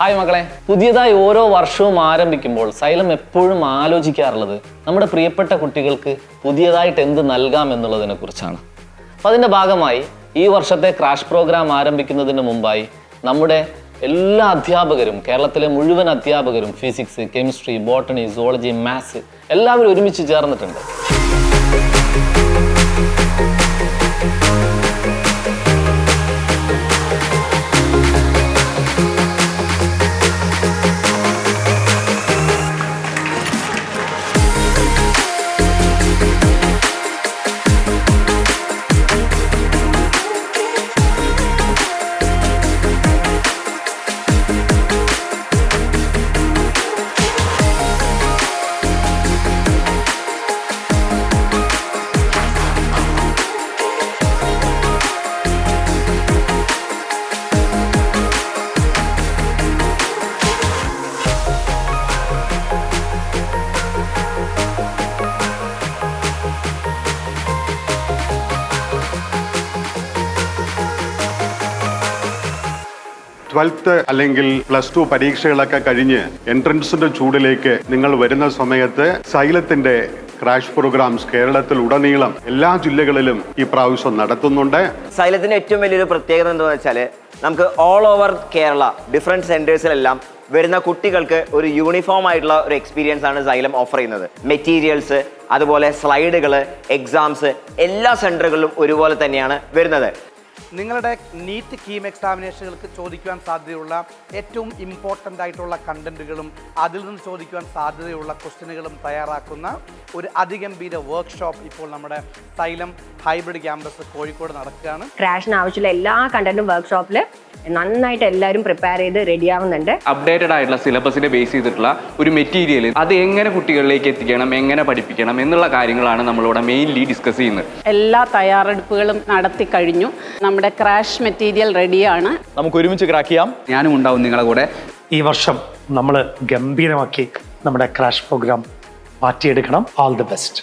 Hi മക്കളെ, പുതിയതായി ഓരോ വർഷവും ആരംഭിക്കുമ്പോൾ സൈലം എപ്പോഴും ആലോചിക്കാറുള്ളത് നമ്മുടെ പ്രിയപ്പെട്ട കുട്ടികൾക്ക് പുതിയതായിട്ട് എന്ത് നൽകാം എന്നുള്ളതിനെ കുറിച്ചാണ്. അപ്പം അതിൻ്റെ ഭാഗമായി ഈ വർഷത്തെ ക്രാഷ് പ്രോഗ്രാം ആരംഭിക്കുന്നതിന് മുമ്പായി നമ്മുടെ എല്ലാ അധ്യാപകരും, കേരളത്തിലെ മുഴുവൻ അധ്യാപകരും physics, chemistry, botany, zoology, maths എല്ലാവരും ഒരുമിച്ച് ചേർന്നിട്ടുണ്ട്. ട്വൽത്ത് അല്ലെങ്കിൽ +2 പരീക്ഷകളൊക്കെ കഴിഞ്ഞ് എൻട്രൻസിന്റെ ചൂടിലേക്ക് നിങ്ങൾ വരുന്ന സമയത്ത് സൈലത്തിന്റെ ക്രാഷ് പ്രോഗ്രാംസ് കേരളത്തിൽ ഉടനീളം എല്ലാ ജില്ലകളിലും ഈ പ്രാവശ്യം നടത്തുന്നുണ്ട്. സൈലത്തിന്റെ ഏറ്റവും വലിയൊരു പ്രത്യേകത എന്താണെന്ന് വെച്ചാൽ നമുക്ക് ഓൾ ഓവർ കേരള ഡിഫറെന്റ് സെന്റേഴ്സിലെല്ലാം വരുന്ന കുട്ടികൾക്ക് ഒരു യൂണിഫോം ആയിട്ടുള്ള ഒരു എക്സ്പീരിയൻസ് ആണ് സൈലം ഓഫർ ചെയ്യുന്നത്. മെറ്റീരിയൽസ്, അതുപോലെ സ്ലൈഡുകൾ, എക്സാംസ് എല്ലാ സെന്ററുകളിലും ഒരുപോലെ തന്നെയാണ് വരുന്നത്. നിങ്ങളുടെ നീറ്റ് കീം എക്സാമിനേഷനുകൾക്ക് ചോദിക്കുവാൻ സാധ്യതയുള്ള ഏറ്റവും ഇമ്പോർട്ടൻ്റ് ആയിട്ടുള്ള കണ്ടന്റുകളും അതിൽ നിന്ന് ചോദിക്കുവാൻ സാധ്യതയുള്ള ക്വസ്റ്റ്യനുകളും തയ്യാറാക്കുന്ന ഒരു അതിഗംഭീര വർക്ക്ഷോപ്പ് ഇപ്പോൾ നമ്മുടെ സൈലം ഹൈബ്രിഡ് ക്യാമ്പസ് കോഴിക്കോട് നടക്കുകയാണ്. ക്രാഷിന് ആവശ്യമുള്ള എല്ലാ കണ്ടന്റും വർക്ക്ഷോപ്പിൽ നന്നായിട്ട് എല്ലാവരും പ്രിപ്പയർ ചെയ്ത് റെഡി ആവുന്നുണ്ട്. അപ്ഡേറ്റഡ് ആയിട്ടുള്ള സിലബസിനെ ബേസ് ചെയ്തിട്ടുള്ള ഒരു മെറ്റീരിയൽ അത് എങ്ങനെ കുട്ടികളിലേക്ക് എത്തിക്കണം, എങ്ങനെ പഠിപ്പിക്കണം എന്നുള്ള കാര്യങ്ങളാണ് നമ്മളിവിടെ മെയിൻലി ഡിസ്കസ് ചെയ്യുന്നത്. എല്ലാ തയ്യാറെടുപ്പുകളും നടത്തി കഴിഞ്ഞു. നമ്മുടെ ക്രാഷ് മെറ്റീരിയൽ റെഡിയാണ്. നമുക്ക് ഒരുമിച്ച് ക്രാക്ക് ചെയ്യാം. ഞാനും ഉണ്ടാവും നിങ്ങളുടെ കൂടെ. ഈ വർഷം നമ്മൾ ഗംഭീരമാക്കി നമ്മുടെ ക്രാഷ് പ്രോഗ്രാം മാറ്റിയെടുക്കണം. All the best.